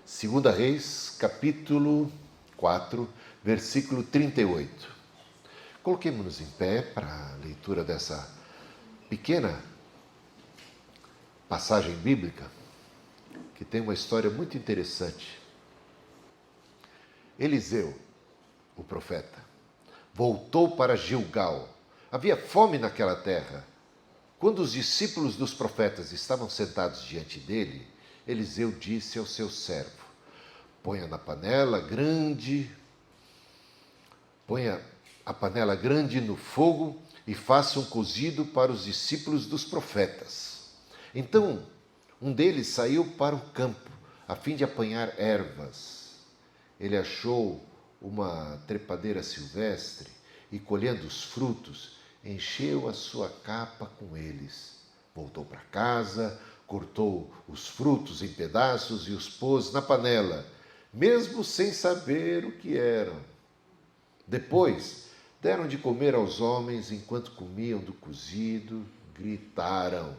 2 Reis, capítulo 4, versículo 38. Coloquemos-nos em pé para a leitura dessa pequena passagem bíblica, que tem uma história muito interessante. Eliseu, o profeta, voltou para Gilgal. Havia fome naquela terra. Quando os discípulos dos profetas estavam sentados diante dele, Eliseu disse ao seu servo: ponha a panela grande no fogo e faça um cozido para os discípulos dos profetas. Então, um deles saiu para o campo, a fim de apanhar ervas. Ele achou uma trepadeira silvestre e, colhendo os frutos, encheu a sua capa com eles. Voltou para casa, cortou os frutos em pedaços e os pôs na panela, mesmo sem saber o que eram. Depois, deram de comer aos homens. Enquanto comiam do cozido, gritaram: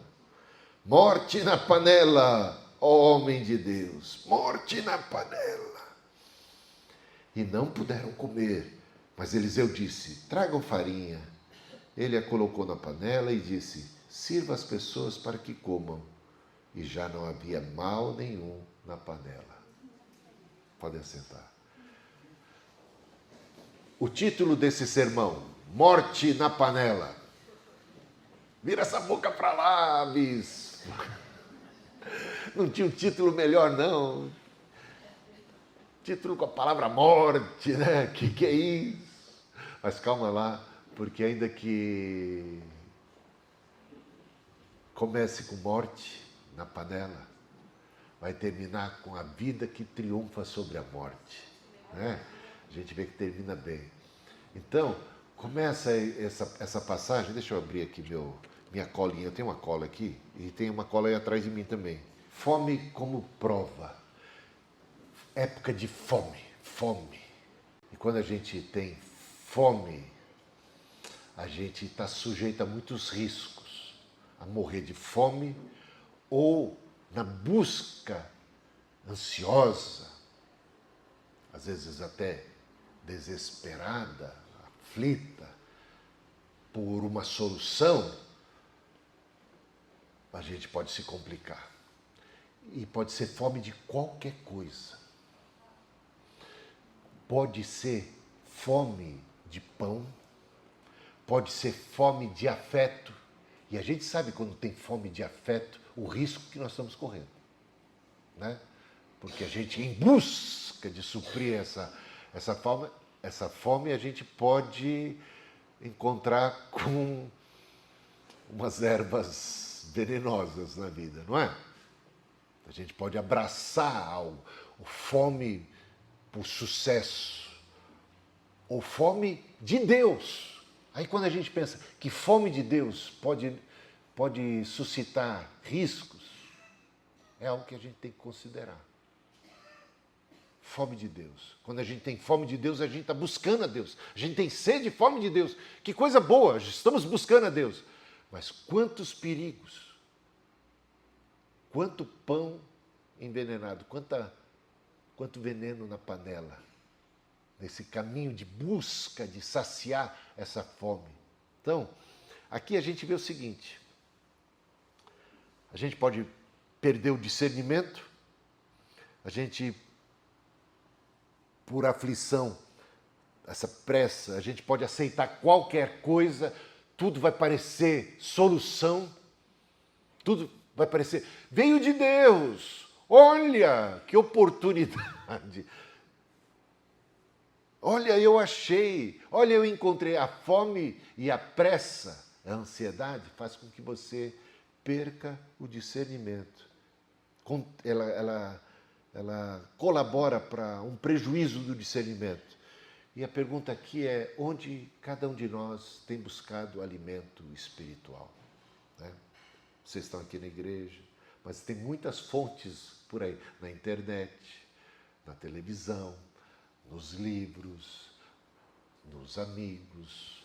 morte na panela, ó homem de Deus, morte na panela! E não puderam comer. Mas Eliseu disse: tragam farinha. Ele a colocou na panela e disse: sirva as pessoas para que comam. E já não havia mal nenhum na panela. Podem sentar. O título desse sermão: morte na panela. Vira essa boca para lá, bispo. Não tinha um título melhor, não. Título com a palavra morte, né? Que é isso? Mas calma lá, porque ainda que comece com morte na panela, vai terminar com a vida que triunfa sobre a morte, né? A gente vê que termina bem. Então, começa essa passagem. Deixa eu abrir aqui minha colinha. Eu tenho uma cola aqui e tem uma cola aí atrás de mim também. Fome como prova. Época de fome. E quando a gente tem fome, a gente está sujeito a muitos riscos. A morrer de fome ou na busca ansiosa, às vezes até desesperada, aflita, por uma solução, a gente pode se complicar. E pode ser fome de qualquer coisa. Pode ser fome de pão, pode ser fome de afeto. E a gente sabe, quando tem fome de afeto, o risco que nós estamos correndo, né? Porque a gente, em busca de suprir essa fome, a gente pode encontrar com umas ervas venenosas na vida, não é? A gente pode abraçar o fome por sucesso, ou fome de Deus. Aí quando a gente pensa que fome de Deus pode suscitar riscos, é algo que a gente tem que considerar. Fome de Deus. Quando a gente tem fome de Deus, a gente está buscando a Deus. A gente tem sede e fome de Deus. Que coisa boa, estamos buscando a Deus. Mas quantos perigos, quanto pão envenenado, quanto veneno na panela, nesse caminho de busca, de saciar essa fome. Então, aqui a gente vê o seguinte: a gente pode perder o discernimento, a gente, por aflição, essa pressa, a gente pode aceitar qualquer coisa, tudo vai parecer solução, tudo vai parecer, veio de Deus, olha que oportunidade, olha eu achei, olha eu encontrei. A fome e a pressa, a ansiedade, faz com que você perca o discernimento. Ela colabora para um prejuízo do discernimento. E a pergunta aqui é: onde cada um de nós tem buscado alimento espiritual? Né? Vocês estão aqui na igreja, mas tem muitas fontes por aí, na internet, na televisão, nos livros, nos amigos.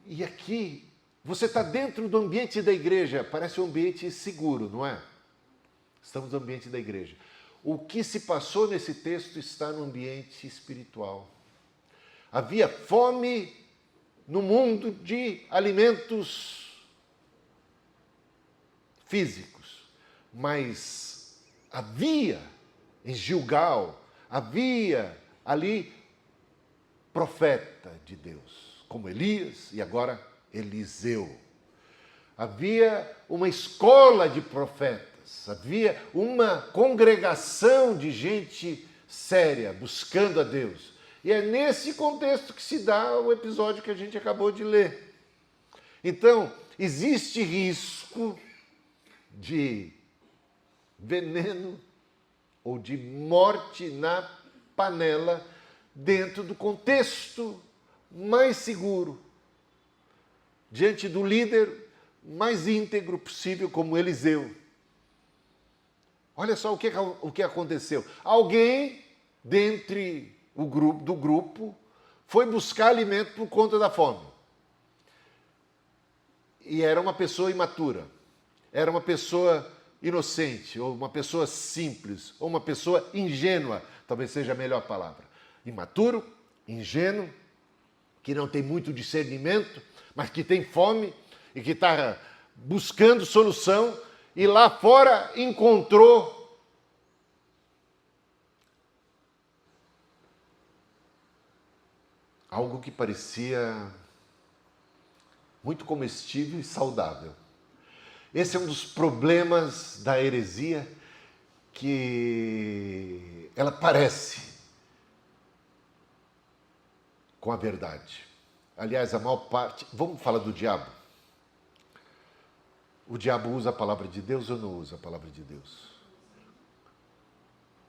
E aqui, você está dentro do ambiente da igreja, parece um ambiente seguro, não é? Estamos no ambiente da igreja. o que se passou nesse texto está no ambiente espiritual. Havia fome no mundo de alimentos físicos, mas havia em Gilgal, havia ali profeta de Deus, como Elias e agora Eliseu. Havia uma escola de profetas, havia uma congregação de gente séria, buscando a Deus. E é nesse contexto que se dá o episódio que a gente acabou de ler. Então, existe risco de veneno ou de morte na panela dentro do contexto mais seguro, diante do líder mais íntegro possível, como Eliseu. Olha só o que aconteceu. Alguém dentre do grupo foi buscar alimento por conta da fome. E era uma pessoa imatura, era uma pessoa inocente, ou uma pessoa simples, ou uma pessoa ingênua, talvez seja a melhor palavra. Imaturo, ingênuo, que não tem muito discernimento, mas que tem fome e que está buscando solução, e lá fora encontrou algo que parecia muito comestível e saudável. Esse é um dos problemas da heresia, que ela parece com a verdade. Aliás, a maior parte... Vamos falar do diabo? O diabo usa a palavra de Deus ou não usa a palavra de Deus?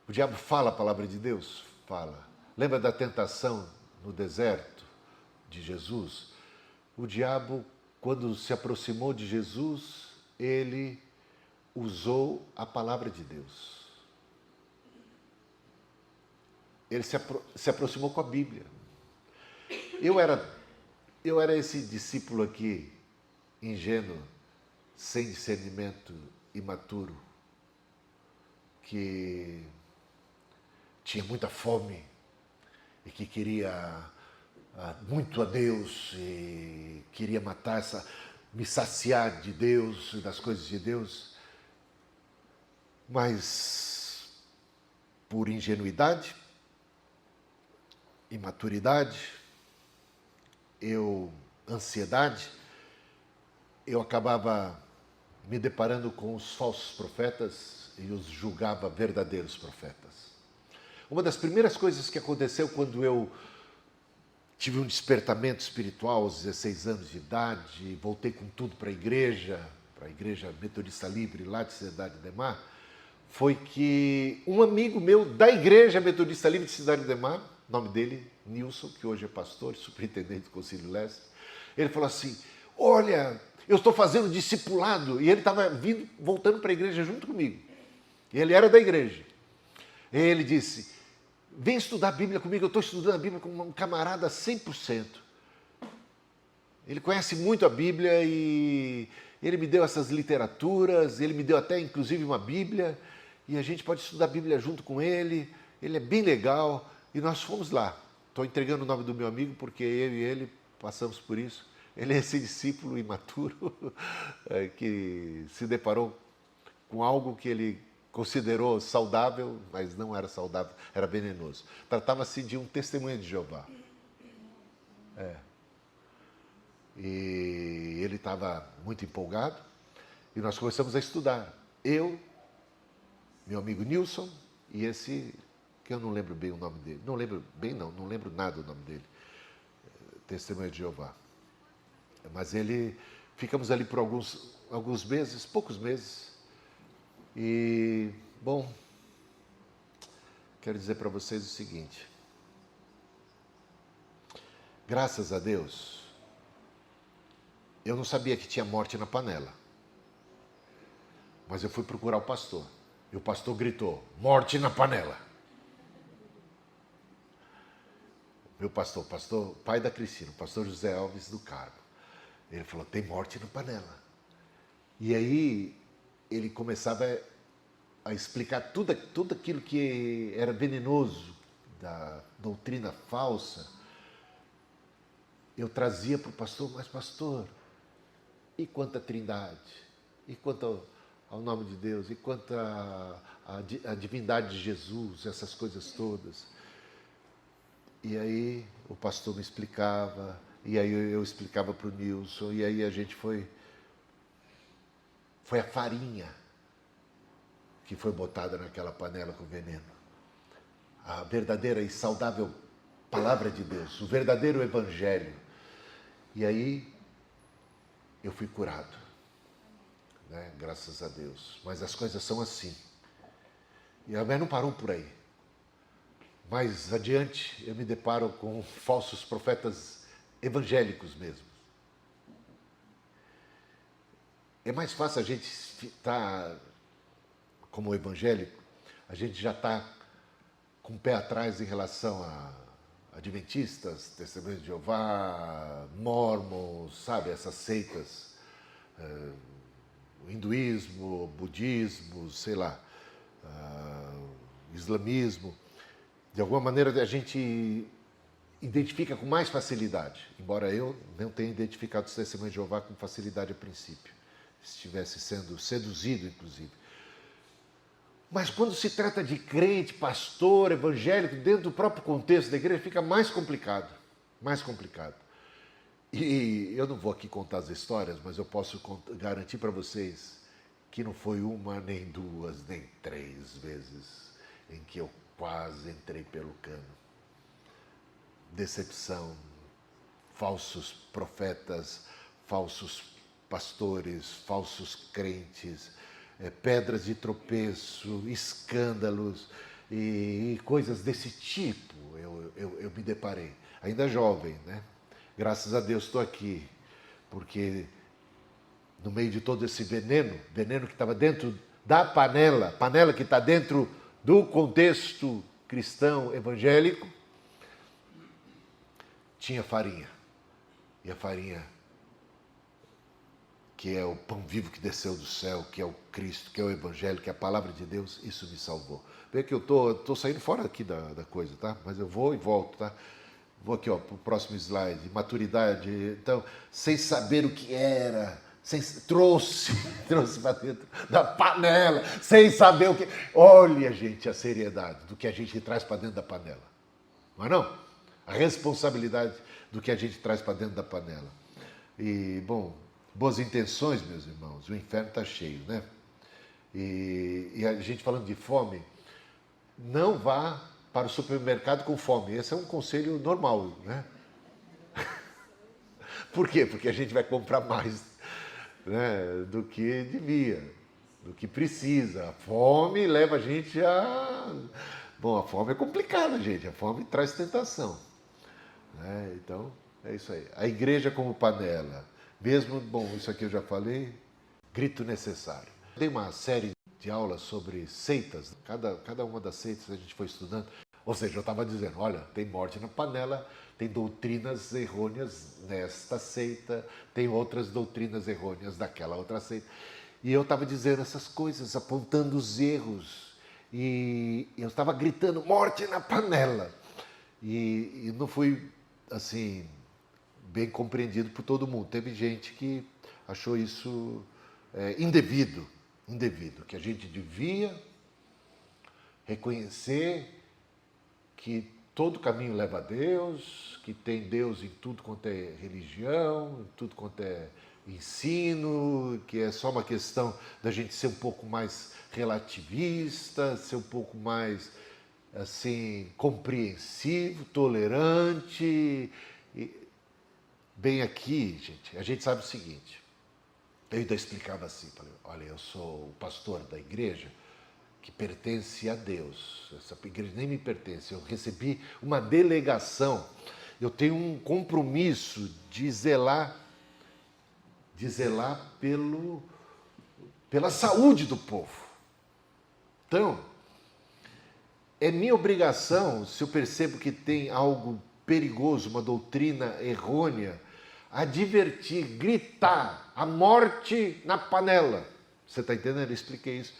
O diabo fala a palavra de Deus? Fala. Lembra da tentação no deserto de Jesus? O diabo, quando se aproximou de Jesus, ele usou a palavra de Deus. Ele se aproximou com a Bíblia. Eu era esse discípulo aqui, ingênuo, sem discernimento, imaturo, que tinha muita fome e que queria muito a Deus e queria me saciar de Deus e das coisas de Deus, mas por ingenuidade, imaturidade, ansiedade, eu acabava me deparando com os falsos profetas e os julgava verdadeiros profetas. Uma das primeiras coisas que aconteceu quando eu tive um despertamento espiritual aos 16 anos de idade, voltei com tudo para a igreja Metodista Livre, lá de Cidade Ademar, foi que um amigo meu da igreja Metodista Livre de Cidade Ademar, o nome dele, Nilson, que hoje é pastor, superintendente do Concílio Leste, ele falou assim: olha, eu estou fazendo discipulado, e ele estava voltando para a igreja junto comigo, ele era da igreja. Ele disse: vem estudar a Bíblia comigo, eu estou estudando a Bíblia com um camarada 100%. Ele conhece muito a Bíblia e ele me deu essas literaturas, ele me deu até inclusive uma Bíblia, e a gente pode estudar a Bíblia junto com ele é bem legal, e nós fomos lá. Estou entregando o nome do meu amigo porque eu e ele passamos por isso. Ele é esse discípulo imaturo que se deparou com algo que ele considerou saudável, mas não era saudável, era venenoso. Tratava-se de um testemunho de Jeová. E ele estava muito empolgado e nós começamos a estudar. Eu, meu amigo Nilson e esse, que eu não lembro bem o nome dele. Não lembro bem, não lembro nada do nome dele. Testemunho de Jeová. Mas ficamos ali por alguns meses, poucos meses. E, bom, quero dizer para vocês o seguinte. Graças a Deus, eu não sabia que tinha morte na panela. Mas eu fui procurar o pastor. E o pastor gritou: morte na panela. Meu pastor, pai da Cristina, o pastor José Alves do Carmo. Ele falou: tem morte na panela. E aí ele começava a explicar tudo aquilo que era venenoso da doutrina falsa, eu trazia para o pastor, mas pastor, e quanto à Trindade? E quanto ao nome de Deus? E quanto à divindade de Jesus? Essas coisas todas. E aí o pastor me explicava, e aí eu explicava para o Nilson, e aí a gente foi a farinha que foi botada naquela panela com veneno. A verdadeira e saudável palavra de Deus, o verdadeiro evangelho. E aí eu fui curado, né? Graças a Deus. Mas as coisas são assim. E a minha não parou por aí. Mais adiante eu me deparo com falsos profetas evangélicos mesmo. É mais fácil a gente estar como evangélico, a gente já está com o pé atrás em relação a adventistas, testemunhos de Jeová, mormons, sabe, essas seitas, o hinduísmo, budismo, sei lá, islamismo. De alguma maneira a gente identifica com mais facilidade, embora eu não tenha identificado os testemunhos de Jeová com facilidade a princípio, estivesse sendo seduzido, inclusive. Mas quando se trata de crente, pastor, evangélico, dentro do próprio contexto da igreja, fica mais complicado, mais complicado. E eu não vou aqui contar as histórias, mas eu posso garantir para vocês que não foi uma, nem duas, nem três vezes em que eu quase entrei pelo cano. Decepção, falsos profetas, falsos pastores, falsos crentes, pedras de tropeço, escândalos e coisas desse tipo eu me deparei. Ainda jovem, né? Graças a Deus estou aqui, porque no meio de todo esse veneno que estava dentro da panela que está dentro do contexto cristão evangélico, tinha farinha. E a farinha, que é o pão vivo que desceu do céu, que é o Cristo, que é o Evangelho, que é a palavra de Deus, isso me salvou. Vê que eu tô saindo fora aqui da coisa, tá? Mas eu vou e volto, tá? Vou aqui, ó, para o próximo slide. Maturidade. Então, sem saber o que era, trouxe para dentro da panela, sem saber o que... Olha, gente, a seriedade do que a gente traz para dentro da panela. Não é não? A responsabilidade do que a gente traz para dentro da panela. E, bom, boas intenções, meus irmãos, o inferno está cheio, né? E a gente falando de fome, não vá para o supermercado com fome. Esse é um conselho normal, né? Por quê? Porque a gente vai comprar mais, né, do que devia, do que precisa. A fome leva a gente a... Bom, a fome é complicada, gente. A fome traz tentação, né? Então, é isso aí. A igreja como panela. Mesmo, bom, isso aqui eu já falei, grito necessário. Dei uma série de aulas sobre seitas, cada uma das seitas a gente foi estudando. Ou seja, eu estava dizendo, olha, tem morte na panela, tem doutrinas errôneas nesta seita, tem outras doutrinas errôneas daquela outra seita. E eu estava dizendo essas coisas, apontando os erros. E eu estava gritando, morte na panela. E não fui, assim, bem compreendido por todo mundo. Teve gente que achou isso indevido, que a gente devia reconhecer que todo caminho leva a Deus, que tem Deus em tudo quanto é religião, em tudo quanto é ensino, que é só uma questão da gente ser um pouco mais relativista, ser um pouco mais, assim, compreensivo, tolerante. Bem aqui, gente, a gente sabe o seguinte, eu ainda explicava assim, falei, olha, eu sou o pastor da igreja que pertence a Deus, essa igreja nem me pertence, eu recebi uma delegação, eu tenho um compromisso de zelar pela saúde do povo. Então, é minha obrigação, se eu percebo que tem algo perigoso, uma doutrina errônea, advertir, gritar, a morte na panela. Você está entendendo? Eu expliquei isso.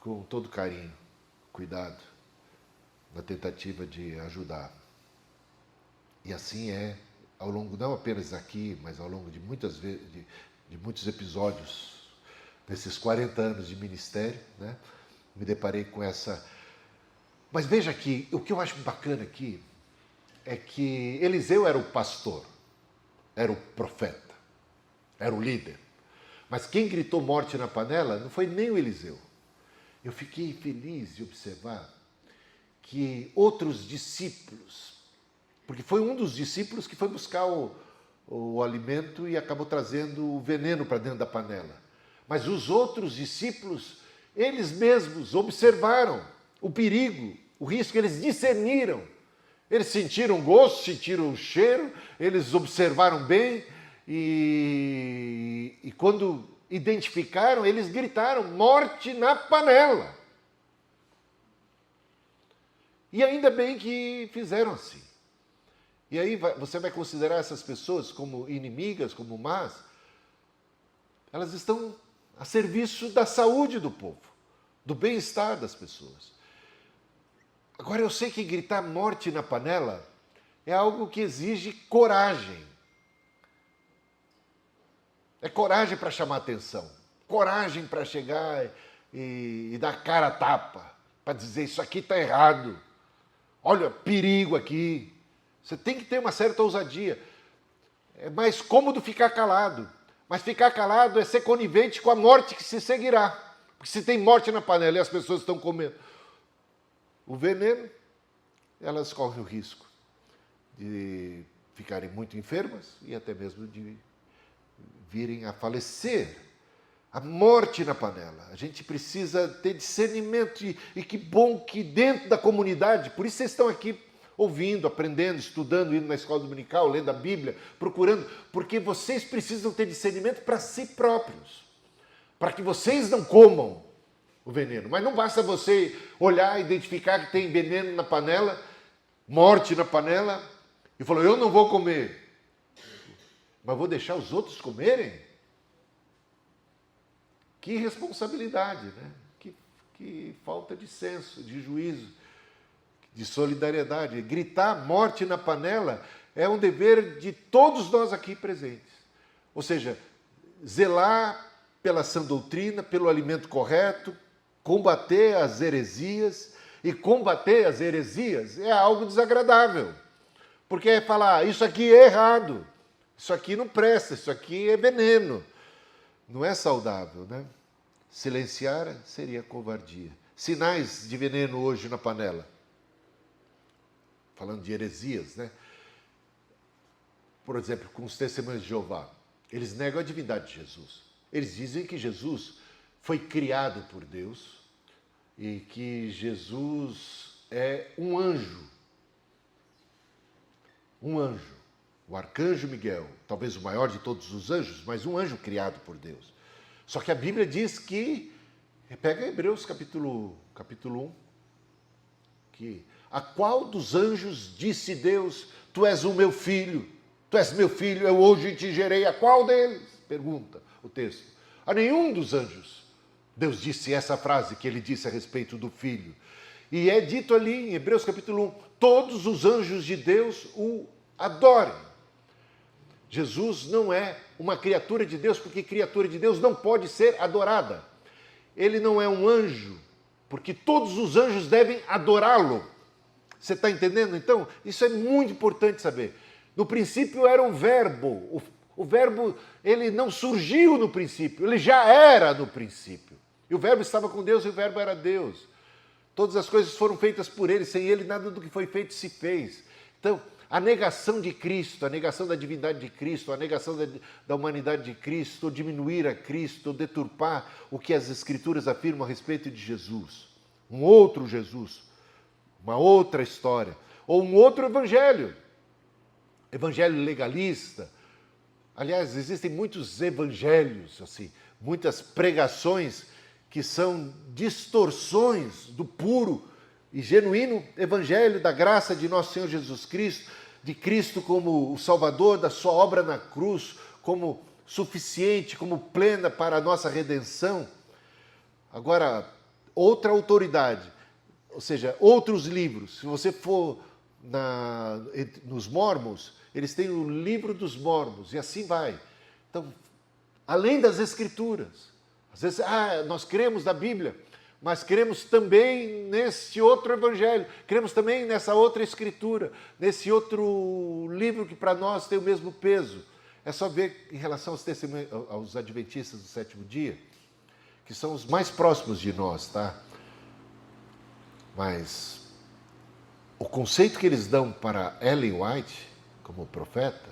com todo carinho, cuidado, na tentativa de ajudar. E assim é, ao longo, não apenas aqui, mas ao longo de muitas vezes, de muitos episódios, nesses 40 anos de ministério, né? Me deparei com essa... Mas veja aqui, o que eu acho bacana aqui é que Eliseu era o pastor, era o profeta, era o líder. Mas quem gritou morte na panela não foi nem o Eliseu. Eu fiquei feliz de observar que outros discípulos, porque foi um dos discípulos que foi buscar o alimento e acabou trazendo o veneno para dentro da panela. Mas os outros discípulos, eles mesmos observaram o perigo, o risco, eles discerniram. Eles sentiram o gosto, sentiram o cheiro, eles observaram bem e quando identificaram, eles gritaram, morte na panela. E ainda bem que fizeram assim. E aí você vai considerar essas pessoas como inimigas, como más? Elas estão a serviço da saúde do povo, do bem-estar das pessoas. Agora eu sei que gritar morte na panela é algo que exige coragem. É coragem para chamar atenção, coragem para chegar e dar cara a tapa, para dizer isso aqui está errado. Olha, perigo aqui. Você tem que ter uma certa ousadia. É mais cômodo ficar calado. Mas ficar calado é ser conivente com a morte que se seguirá. Porque se tem morte na panela e as pessoas estão comendo o veneno, elas correm o risco de ficarem muito enfermas e até mesmo de virem a falecer. A morte na panela. A gente precisa ter discernimento e que bom que dentro da comunidade, por isso vocês estão aqui ouvindo, aprendendo, estudando, indo na escola dominical, lendo a Bíblia, procurando, porque vocês precisam ter discernimento para si próprios, para que vocês não comam o veneno. Mas não basta você olhar, identificar que tem veneno na panela, morte na panela, e falar, eu não vou comer, mas vou deixar os outros comerem? Que irresponsabilidade, né? Que falta de senso, de juízo, de solidariedade. Gritar morte na panela é um dever de todos nós aqui presentes. Ou seja, zelar pela sã doutrina, pelo alimento correto, combater as heresias. E combater as heresias é algo desagradável. Porque é falar, isso aqui é errado, isso aqui não presta, isso aqui é veneno. Não é saudável, né? Silenciar seria covardia. Sinais de veneno hoje na panela. Falando de heresias, né? Por exemplo, com os testemunhos de Jeová. Eles negam a divindade de Jesus. Eles dizem que Jesus foi criado por Deus e que Jesus é um anjo. Um anjo. O arcanjo Miguel, talvez o maior de todos os anjos, mas um anjo criado por Deus. Só que a Bíblia diz que, pega Hebreus capítulo 1, que a qual dos anjos disse Deus, tu és o meu filho, eu hoje te gerei, a qual deles? Pergunta o texto. A nenhum dos anjos Deus disse essa frase que ele disse a respeito do filho. E é dito ali em Hebreus capítulo 1, todos os anjos de Deus o adorem. Jesus não é uma criatura de Deus, porque criatura de Deus não pode ser adorada. Ele não é um anjo, porque todos os anjos devem adorá-lo. Você está entendendo? Então, isso é muito importante saber. No princípio era um verbo. O verbo, ele não surgiu no princípio, ele já era no princípio. E o verbo estava com Deus e o verbo era Deus. Todas as coisas foram feitas por ele, sem ele nada do que foi feito se fez. Então, a negação de Cristo, a negação da divindade de Cristo, a negação da humanidade de Cristo, diminuir a Cristo, deturpar o que as Escrituras afirmam a respeito de Jesus. Um outro Jesus, uma outra história, ou um outro evangelho. Evangelho legalista. Aliás, existem muitos evangelhos, assim, muitas pregações que são distorções do puro e genuíno evangelho da graça de nosso Senhor Jesus Cristo, de Cristo como o Salvador, da sua obra na cruz, como suficiente, como plena para a nossa redenção. Agora, outra autoridade, ou seja, outros livros. Se você for nos Mormons, eles têm o livro dos Mormons, e assim vai. Então, além das Escrituras, às vezes, nós cremos na Bíblia, mas cremos também nesse outro evangelho, cremos também nessa outra escritura, nesse outro livro que para nós tem o mesmo peso. É só ver em relação aos adventistas do sétimo dia, que são os mais próximos de nós, tá? Mas o conceito que eles dão para Ellen White, como profeta,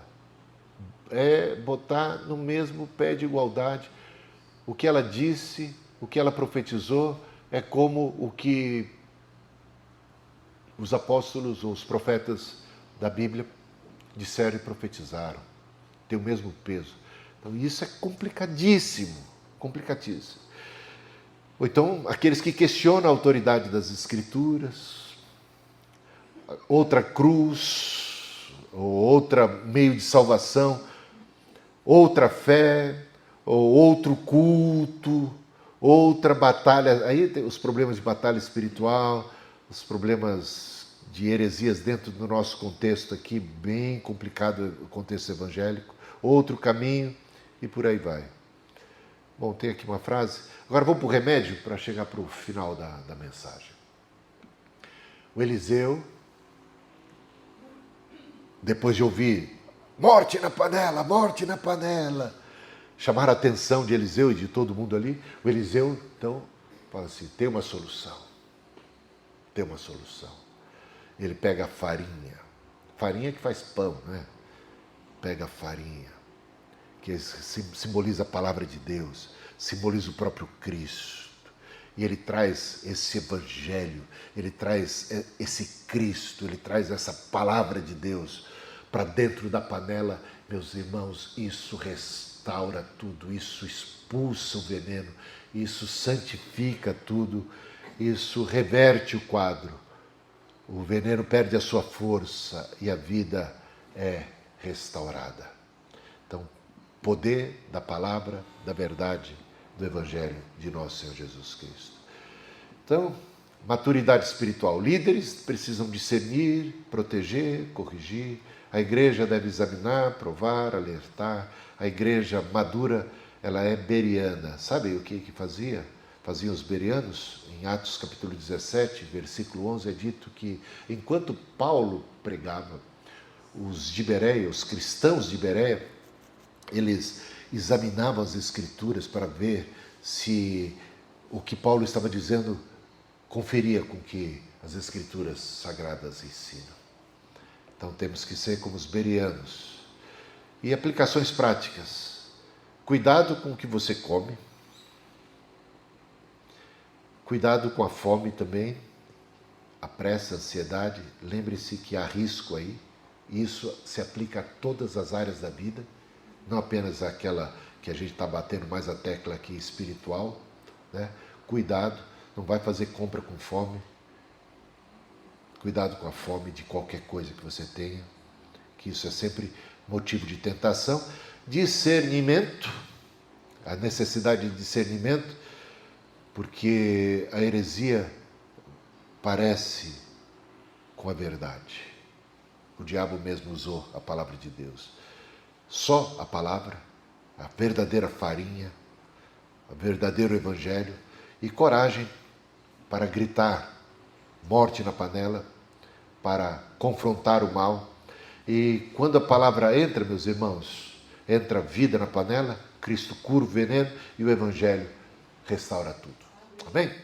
é botar no mesmo pé de igualdade o que ela disse, o que ela profetizou, é como o que os apóstolos ou os profetas da Bíblia disseram e profetizaram. Tem o mesmo peso. Então isso é complicadíssimo, complicadíssimo. Ou então, aqueles que questionam a autoridade das Escrituras, outra cruz, ou outra meio de salvação, outra fé, ou outro culto, outra batalha. Aí tem os problemas de batalha espiritual, os problemas de heresias dentro do nosso contexto aqui, bem complicado o contexto evangélico, outro caminho e por aí vai. Bom, tem aqui uma frase. Agora vamos para o remédio para chegar para o final da mensagem. O Eliseu, depois de ouvir morte na panela, chamaram a atenção de Eliseu e de todo mundo ali. O Eliseu, então, fala assim, tem uma solução. Ele pega a farinha que faz pão, né? Pega a farinha, que simboliza a palavra de Deus, simboliza o próprio Cristo. E ele traz esse evangelho, ele traz esse Cristo, ele traz essa palavra de Deus para dentro da panela. Meus irmãos, isso restaura tudo, isso expulsa o veneno, isso santifica tudo, isso reverte o quadro. O veneno perde a sua força e a vida é restaurada. Então, poder da palavra, da verdade, do Evangelho de nosso Senhor Jesus Cristo. Então, maturidade espiritual. Líderes precisam discernir, proteger, corrigir. A igreja deve examinar, provar, alertar. A igreja madura, ela é bereana. Sabe o que faziam os bereanos? Em Atos capítulo 17, versículo 11, é dito que enquanto Paulo pregava, os de Bereia, os cristãos de Bereia, eles examinavam as Escrituras para ver se o que Paulo estava dizendo conferia com o que as Escrituras sagradas ensinam. Então temos que ser como os bereanos. E aplicações práticas. Cuidado com o que você come. Cuidado com a fome também. A pressa, a ansiedade. Lembre-se que há risco aí. E isso se aplica a todas as áreas da vida. Não apenas aquela que a gente está batendo mais a tecla aqui espiritual, né? Cuidado, não vai fazer compra com fome. Cuidado com a fome de qualquer coisa que você tenha, que isso é sempre motivo de tentação. Discernimento, a necessidade de discernimento, porque a heresia parece com a verdade. O diabo mesmo usou a palavra de Deus. Só a palavra, a verdadeira farinha, o verdadeiro evangelho e coragem para gritar morte na panela, para confrontar o mal. E quando a palavra entra, meus irmãos, entra vida na panela, Cristo cura o veneno e o evangelho restaura tudo. Amém?